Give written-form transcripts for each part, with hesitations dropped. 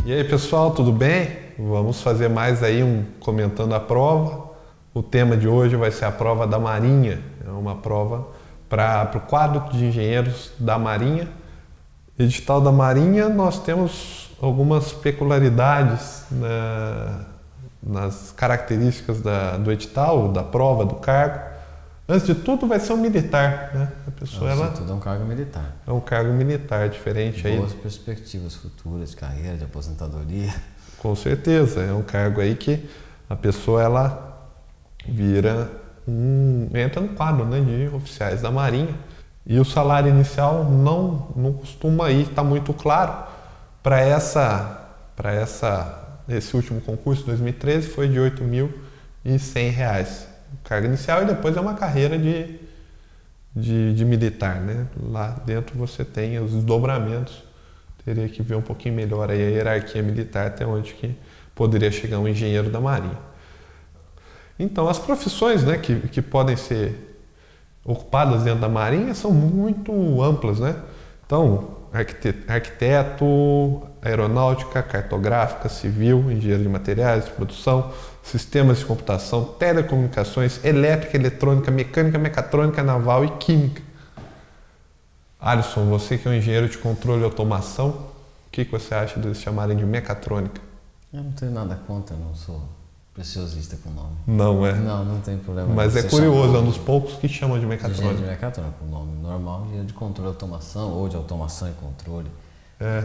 E aí pessoal, tudo bem? Vamos fazer mais aí um comentando a prova. O tema de hoje vai ser a prova da Marinha. É uma prova para o quadro de engenheiros da Marinha. Edital da Marinha, nós temos algumas peculiaridades nas características do edital, da prova, do cargo. Antes de tudo vai ser um militar, né? A pessoa, Antes de tudo é um cargo militar. É um cargo militar, diferente aí. Boas perspectivas futuras de carreira, de aposentadoria. Com certeza, é um cargo aí que a pessoa ela entra no quadro, né, de oficiais da Marinha. E o salário inicial não costuma estar muito claro. Para esse último concurso, 2013, foi de R$ 8.100. O cargo inicial, e depois é uma carreira de militar, né? Lá dentro você tem os desdobramentos. Teria que ver um pouquinho melhor aí a hierarquia militar, até onde que poderia chegar um engenheiro da Marinha. Então, as profissões, né, que podem ser ocupadas dentro da Marinha são muito amplas, né? Então, arquiteto, aeronáutica, cartográfica, civil, engenheiro de materiais, de produção, sistemas de computação, telecomunicações, elétrica, eletrônica, mecânica, mecatrônica, naval e química. Alisson, você que é um engenheiro de controle e automação, o que você acha de eles chamarem de mecatrônica? Eu não tenho nada contra, não sou preciosista com o nome. Não é? Não tem problema. Mas é curioso, é um dos poucos que chamam de mecatrônica. Engenheiro de mecatrônica, o nome normal, engenheiro de controle e automação, ou de automação e controle. É.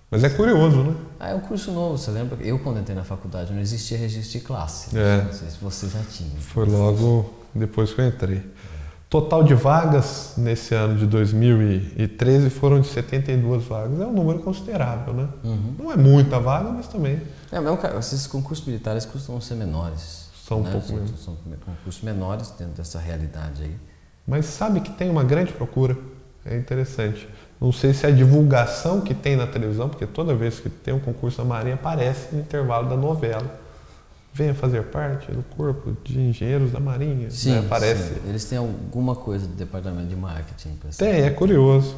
Mas é curioso, né? É um curso novo, você lembra? Eu, quando entrei na faculdade, não existia registro de classe. É. Não sei se você já tinha. Foi logo depois que eu entrei. Total de vagas nesse ano de 2013 foram de 72 vagas. É um número considerável, né? Uhum. Não é muita vaga, mas também... Esses concursos militares costumam ser menores. São né? um pouco menos. São concursos menores dentro dessa realidade aí. Mas sabe que tem uma grande procura. É interessante. Não sei se é a divulgação que tem na televisão, porque toda vez que tem um concurso da Marinha aparece no intervalo da novela. Venha fazer parte do corpo de engenheiros da Marinha. Sim, né? Aparece. sim. Eles têm alguma coisa do departamento de marketing. Tem, é curioso.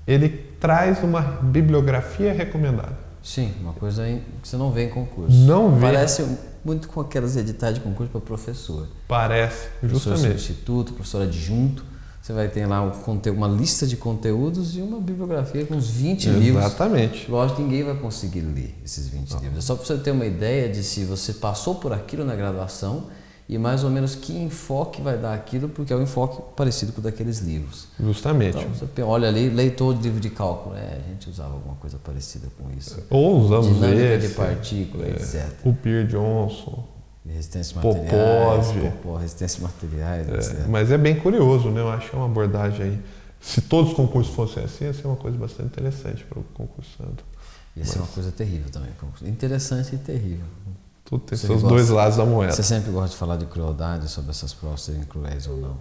Ele traz uma bibliografia recomendada. Sim, uma coisa que você não vê em concurso. Não vê. Parece muito com aquelas editais de concurso para professor. Parece, justamente. Professor substituto, professor adjunto. Você vai ter lá uma lista de conteúdos e uma bibliografia com uns 20 livros. Exatamente. Lógico que ninguém vai conseguir ler esses 20 livros. É só para você ter uma ideia de se você passou por aquilo na graduação e mais ou menos que enfoque vai dar aquilo, porque é um enfoque parecido com o daqueles livros. Justamente. Então, você olha ali, leitor de livro de cálculo. A gente usava alguma coisa parecida com isso. Ou usamos dinâmica esse, de partícula, etc. O Pierre Johnson. Resistência de materiais, resistência de materiais, etc. Mas é bem curioso, né? Eu acho que é uma abordagem aí. Se todos os concursos fossem assim, ia ser uma coisa bastante interessante para o concursando. Ia ser uma coisa terrível também. Interessante e terrível. Tudo tem seus dois lados da moeda. Você sempre gosta de falar de crueldade, sobre essas provas serem cruéis ou não.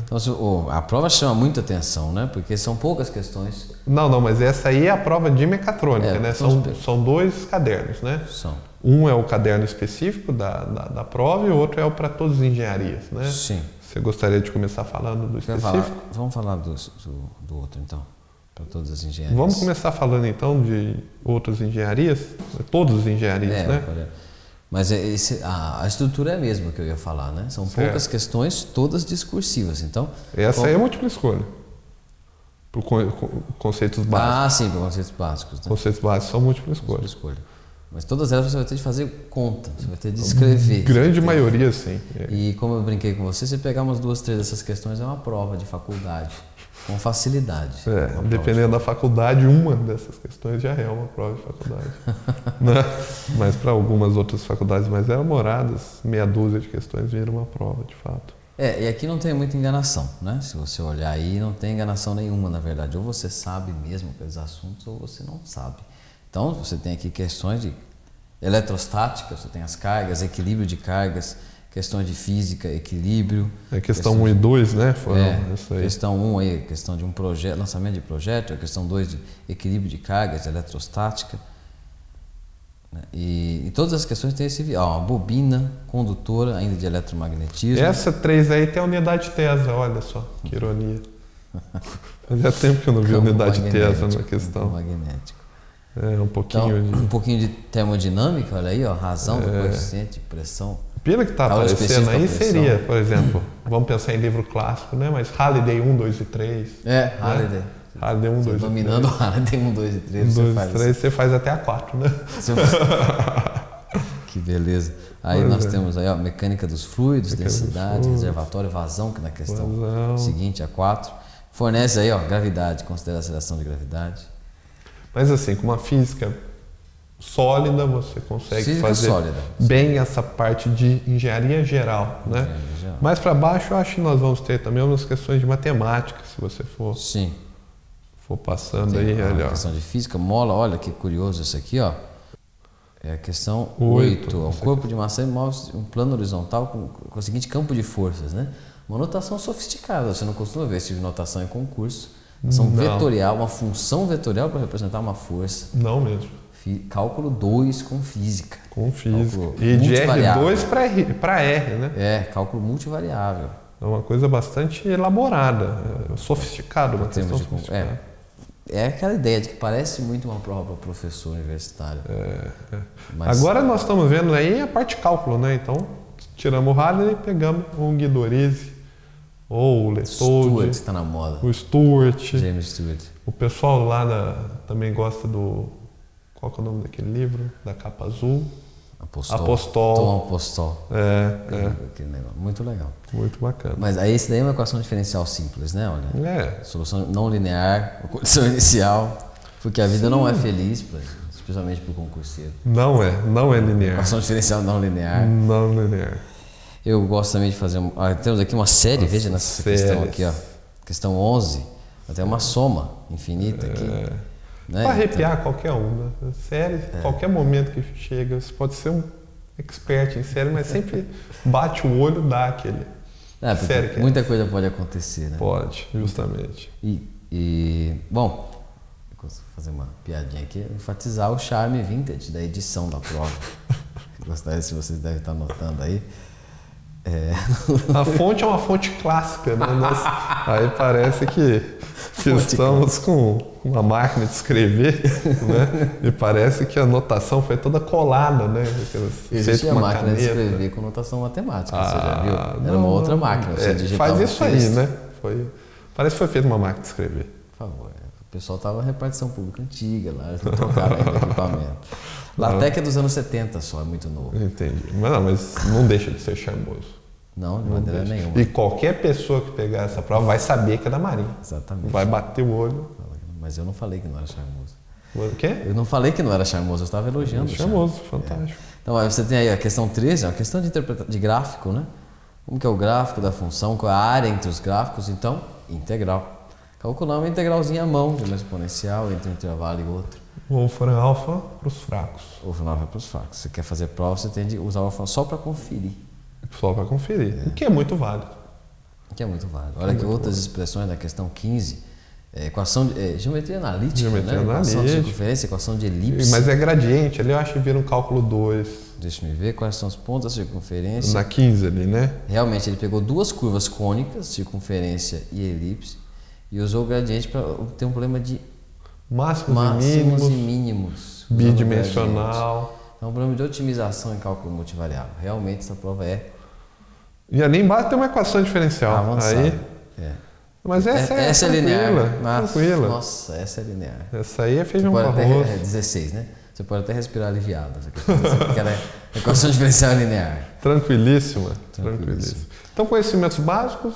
Então, a prova chama muita atenção, né? Porque são poucas questões. Não, mas essa aí é a prova de mecatrônica, né? São dois cadernos, né? São. Um é o caderno específico da prova e o outro é o para todas as engenharias, né? Sim. Você gostaria de começar falando do específico? Vamos falar do outro, então, para todas as engenharias. Vamos começar falando, então, de outras engenharias? Todas as engenharias, né? Mas a estrutura é a mesma que eu ia falar, né? São poucas questões, todas discursivas. Então, essa aí é múltipla escolha. Por conceitos básicos. Ah, sim, por conceitos básicos. Né? Conceitos básicos são múltipla escolha. Mas todas elas você vai ter de fazer conta, você vai ter de escrever. Grande maioria, sim. E como eu brinquei com você, se pegar umas 2, 3 dessas questões é uma prova de faculdade, com facilidade. Dependendo da faculdade, uma dessas questões já é uma prova de faculdade. Né? Mas para algumas outras faculdades mais elaboradas, meia dúzia de questões vira uma prova, de fato. E aqui não tem muita enganação, né? Se você olhar aí, não tem enganação nenhuma, na verdade. Ou você sabe mesmo aqueles assuntos, ou você não sabe. Então, você tem aqui questões de eletrostática, você tem as cargas, equilíbrio de cargas, questões de física, equilíbrio. Questão 1 e 2, né? Isso aí. Questão 1 aí, questão de um projeto, lançamento de projétil, questão 2 de equilíbrio de cargas, eletrostática. E todas as questões têm esse uma bobina condutora ainda de eletromagnetismo. Essa 3 aí tem a unidade TESA, olha só, que ironia. Fazia tempo que eu não vi unidade TESA na questão. Magnético. Um pouquinho então, um pouquinho de termodinâmica, olha aí, ó, razão do coeficiente de pressão. Pelo que está aparecendo aí seria, por exemplo, vamos pensar em livro clássico, né? Mas Halliday 1, 2 e 3. Halliday. Halliday 1, 2 e 3. Dominando o Halliday 1, 2 e 3, 1, 2 e 3, você faz até a 4, né? Que beleza. Aí nós temos aí, ó, mecânica dos fluidos, densidade, reservatório, vazão, que na questão seguinte, a 4. Fornece aí, ó, gravidade, considera a aceleração de gravidade. Mas assim, com uma física sólida, você consegue fazer bem essa parte de engenharia geral, né? Mais para baixo, eu acho que nós vamos ter também umas questões de matemática, se você for, for passando aí. A questão de física, mola, olha que curioso isso aqui, ó. É a questão 8. Um corpo de maçã move um plano horizontal com o seguinte campo de forças, né? Uma notação sofisticada, você não costuma ver esse tipo de notação em concurso. Notação vetorial, uma função vetorial para representar uma força. Não mesmo. Cálculo 2 com física. Com física. E de R2 para R, né? Cálculo multivariável. É uma coisa bastante elaborada, sofisticada. É aquela ideia de que parece muito uma prova para professor universitário. Mas... Agora nós estamos vendo aí a parte de cálculo, né? Então, tiramos o Halliday e pegamos o Guidorizi, ou o Letold. Stuart está na moda. O Stuart. James Stewart. O pessoal lá também gosta do... Qual que é o nome daquele livro? Da capa azul? Apostol. Tom Apostol. Muito legal. Muito bacana. Mas aí esse daí é uma equação diferencial simples, né? Olha. Solução não linear, condição inicial, porque a vida não é feliz, especialmente para o concurseiro. Não é linear. Equação diferencial não linear. Não linear. Eu gosto também de fazer... temos aqui uma série, veja nessa questão aqui, ó. Questão 11, até uma soma infinita aqui. Né? Para arrepiar qualquer um, né? Série, qualquer momento que chega, você pode ser um expert em série, mas sempre bate o olho, dá aquele. Muita coisa pode acontecer, né? Pode, justamente. Bom, vou fazer uma piadinha aqui, enfatizar o charme vintage da edição da prova. Gostaria, se vocês devem estar notando aí. A fonte é uma fonte clássica, né? Aí parece que estamos com uma máquina de escrever, né? E parece que a notação foi toda colada, né? Existe a máquina de escrever com notação matemática, você já viu? Era uma outra máquina, você digitava faz isso aí, né? Parece que foi feita uma máquina de escrever. Por favor, o pessoal estava na repartição pública antiga lá, eles não trocaram ainda equipamento. LaTeX é dos anos 70 só, é muito novo. Entendi. Mas não deixa de ser charmoso. Não, de maneira nenhuma. E qualquer pessoa que pegar essa prova vai saber que é da Marinha. Exatamente. Vai bater o olho. Mas eu não falei que não era charmoso. O quê? Eu não falei que não era charmoso, eu estava elogiando. Charmoso, fantástico. Então, aí você tem aí a questão 13, é uma questão de gráfico, né? Como que é o gráfico da função, qual é a área entre os gráficos? Então, integral. Calcular uma integralzinha à mão, de uma exponencial entre um intervalo e outro. O Wolfram alfa para os fracos. O Wolfram alfa para os fracos. Se você quer fazer prova, você tem de usar o Wolfram só para conferir. Só para conferir. O que é muito válido. Olha que outras expressões da questão 15. Equação de geometria analítica, equação de circunferência, equação de elipse. Mas é gradiente, ali eu acho que vira um cálculo 2. Deixa eu ver quais são os pontos da circunferência. Na 15 ali, né? Realmente, ele pegou duas curvas cônicas, circunferência e elipse, e usou o gradiente para obter um problema de máximos e mínimos. Bidimensional. É um problema de otimização em cálculo multivariável. Realmente, essa prova é... E ali embaixo tem uma equação diferencial. Avançada. Aí... Mas essa é linear. Tranquila. Nossa, essa é linear. Essa aí é feijão com arroz. 16, né? Você pode até respirar aliviado. Porque ela é equação diferencial linear. Tranquilíssima. Então, conhecimentos básicos.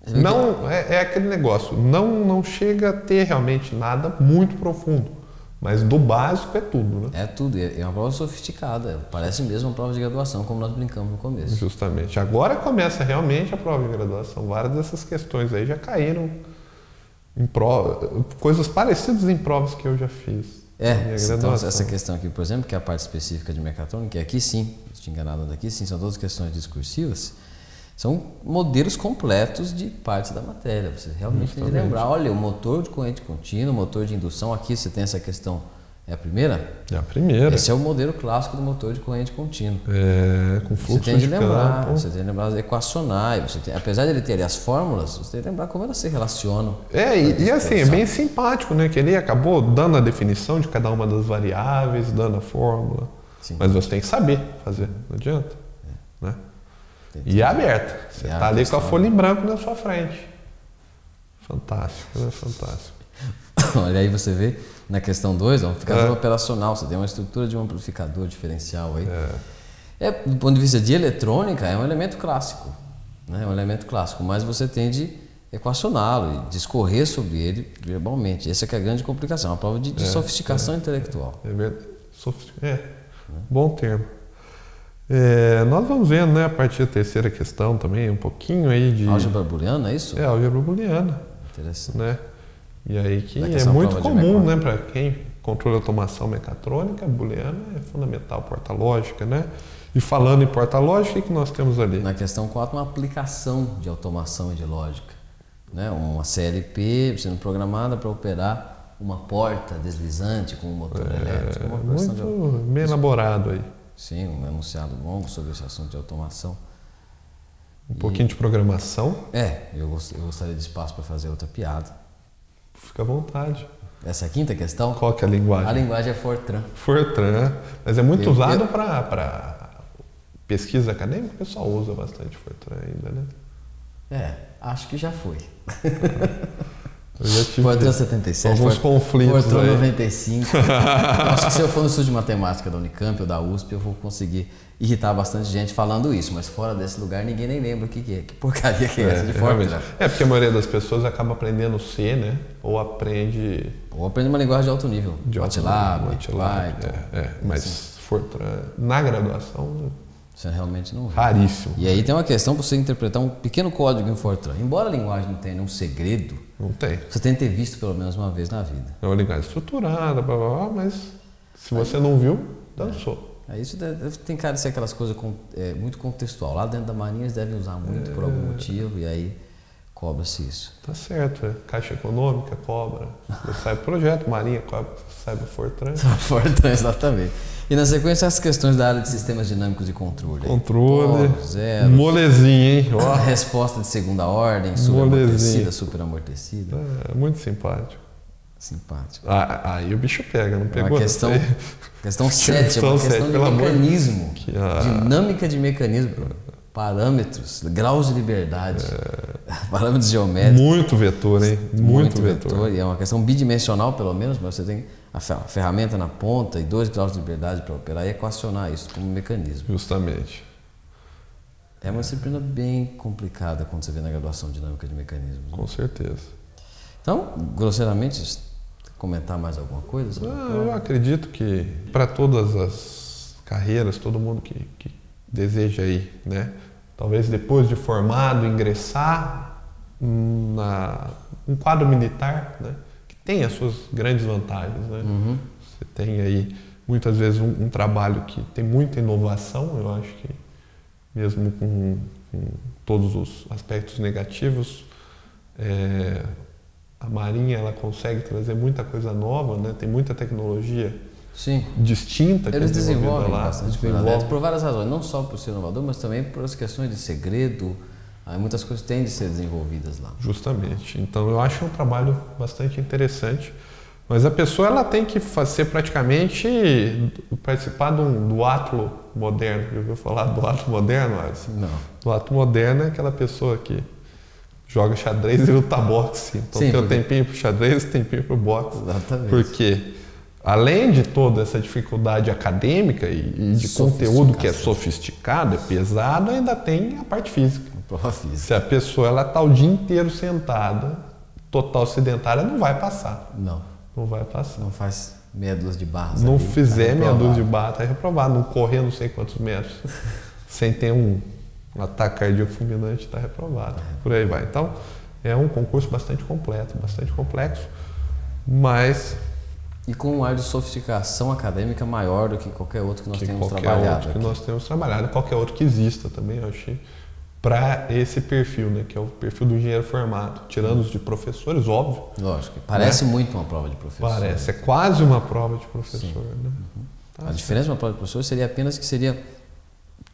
Não, é aquele negócio. Não chega a ter realmente nada muito profundo. Mas do básico é tudo, né? É tudo. É uma prova sofisticada. Parece mesmo uma prova de graduação, como nós brincamos no começo. Justamente. Agora começa realmente a prova de graduação. Várias dessas questões aí já caíram em prova, coisas parecidas em provas que eu já fiz. Então essa questão aqui, por exemplo, que é a parte específica de mecatrônica, aqui sim, se te enganado daqui sim, são todas questões discursivas, são modelos completos de partes da matéria. Você realmente tem que lembrar, olha, o motor de corrente contínua, o motor de indução, aqui você tem essa questão É a primeira? É a primeira. Esse é o modelo clássico do motor de corrente contínua. Com fluxo você tem de lembrar, campo. você tem de lembrar as equacionais, apesar de ele ter ali as fórmulas, você tem de lembrar como elas se relacionam. E assim, é bem simpático, né? Que ele acabou dando a definição de cada uma das variáveis, dando a fórmula. Sim. Mas você tem que saber fazer, não adianta. Né? E é aberta. Você está ali com a folha em branco na sua frente. Fantástico, né? Fantástico. Olha aí, você vê na questão 2, um amplificador operacional, você tem uma estrutura de um amplificador diferencial aí. Do ponto de vista de eletrônica, é um elemento clássico, né? É um elemento clássico, mas você tem de equacioná-lo e discorrer sobre ele verbalmente. Essa que é a grande complicação, uma prova de sofisticação intelectual. Bom termo. Nós vamos vendo, né, a partir da terceira questão também, um pouquinho aí de... Álgebra booleana, é isso? Álgebra booleana. Interessante. Né? E aí que é muito comum, né, para quem controla automação mecatrônica, booleana é fundamental, porta lógica, né? E falando em porta lógica, o que nós temos ali? Na questão 4, uma aplicação de automação e de lógica, né? Uma CLP sendo programada para operar uma porta deslizante com um motor elétrico. Uma muito bem elaborado aí. Sim, um enunciado longo sobre esse assunto de automação. Um pouquinho de programação. Eu gostaria de espaço para fazer outra piada. Fica à vontade. Essa é a quinta questão? Qual que é a linguagem? A linguagem é Fortran. Fortran, mas é muito usado para pesquisa acadêmica, o pessoal usa bastante Fortran ainda, né? Acho que já foi. Eu já tive Fortran 77, alguns conflitos Fortran aí. 95. Acho que se eu for no estudo de matemática da Unicamp ou da USP, eu vou conseguir irritar bastante gente falando isso, mas fora desse lugar ninguém nem lembra o que é, que porcaria que é essa de Fortran. Porque a maioria das pessoas acaba aprendendo C, né? Ou aprende uma linguagem de alto nível. MATLAB, Python. Mas assim, Fortran, na graduação, você realmente não vê. Raríssimo. E aí tem uma questão para você interpretar um pequeno código em Fortran. Embora a linguagem não tenha nenhum segredo, não tem. Você tem que ter visto pelo menos uma vez na vida. É uma linguagem estruturada, blá, blá, blá, mas se você não viu, dançou. Isso tem cara de ser aquelas coisas muito contextual. Lá dentro da Marinha eles devem usar muito por algum motivo e aí cobra-se isso. Tá certo, Caixa Econômica cobra, você sai projeto, Marinha cobra, sai do Fortran. Fortran, exatamente. E na sequência as questões da área de sistemas dinâmicos de controle. Controle, zeros, molezinha, hein? A resposta de segunda ordem, suramortecida, superamortecida. Muito simpático. Simpático. Aí o bicho pega, não pegou? Uma questão 7, uma questão de mecanismo. Dinâmica de mecanismo. Parâmetros, graus de liberdade, parâmetros geométricos. Muito vetor, hein? Muito vetor. E é uma questão bidimensional, pelo menos, mas você tem a ferramenta na ponta e 2 graus de liberdade para operar e equacionar isso como mecanismo. Justamente. É uma disciplina bem complicada quando você vê na graduação dinâmica de mecanismos. Com certeza. Então, grosseiramente, comentar mais alguma coisa sobre eu acredito que para todas as carreiras, todo mundo que deseja aí, né? Talvez depois de formado, ingressar um quadro militar, né? Que tem as suas grandes vantagens, né? Você tem aí, muitas vezes, um trabalho que tem muita inovação, eu acho que mesmo com todos os aspectos negativos, a Marinha ela consegue trazer muita coisa nova, né? Tem muita tecnologia distinta que eles desenvolvem lá, bastante coisa por várias razões, não só por ser inovador, mas também por as questões de segredo. Muitas coisas têm de ser desenvolvidas lá. Justamente. Então eu acho um trabalho bastante interessante, mas a pessoa ela tem que fazer praticamente participar do átilo moderno. Já ouviu falar do átilo moderno, Alisson? Não. Do átilo moderno é aquela pessoa que joga xadrez e luta boxe. Então tem o tempinho pro xadrez e tempinho pro boxe. Exatamente. Porque além de toda essa dificuldade acadêmica e de conteúdo que é sofisticado, é pesado, ainda tem a parte física. Prova física. Se a pessoa ela tá o dia inteiro sentada, total sedentária, não vai passar. Não vai passar. Não faz meia dúzia de barras. Não fizer meia dúzia de barras, tá reprovado. Não correr não sei quantos metros sem ter um ataque cardíaco fulminante, tá reprovado. Por aí vai. Então, é um concurso bastante completo, bastante complexo, mas... E com um ar de sofisticação acadêmica maior do que qualquer outro que nós temos trabalhado. Qualquer outro que nós temos trabalhado, qualquer outro que exista também, eu achei. para esse perfil, né, que é o perfil do engenheiro formado, tirando os de professores, óbvio. Lógico, parece muito uma prova de professor. Parece, é quase uma prova de professor. Né? A diferença de uma prova de professor seria apenas que seria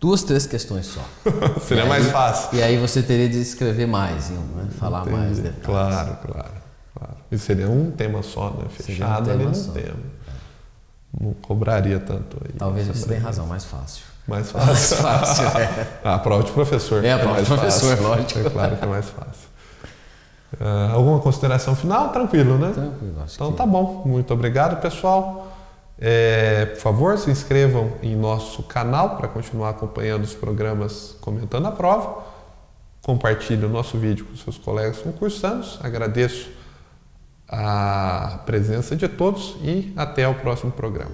2, 3 questões só. Seria mais fácil. E aí você teria de escrever mais, né? Falar mais detalhes. Claro. E seria um tema só, né? Fechado ali no tema. Não cobraria tanto aí. Talvez você tenha razão, mais fácil. Mais fácil. Mais fácil, A prova de professor. A prova de professor, lógico. É claro que é mais fácil. Alguma consideração final? Tranquilo, né? Tranquilo, acho então que... tá bom. Muito obrigado, pessoal. Por favor, se inscrevam em nosso canal para continuar acompanhando os programas comentando a prova. Compartilhe o nosso vídeo com seus colegas concursantes. Agradeço a presença de todos e até o próximo programa.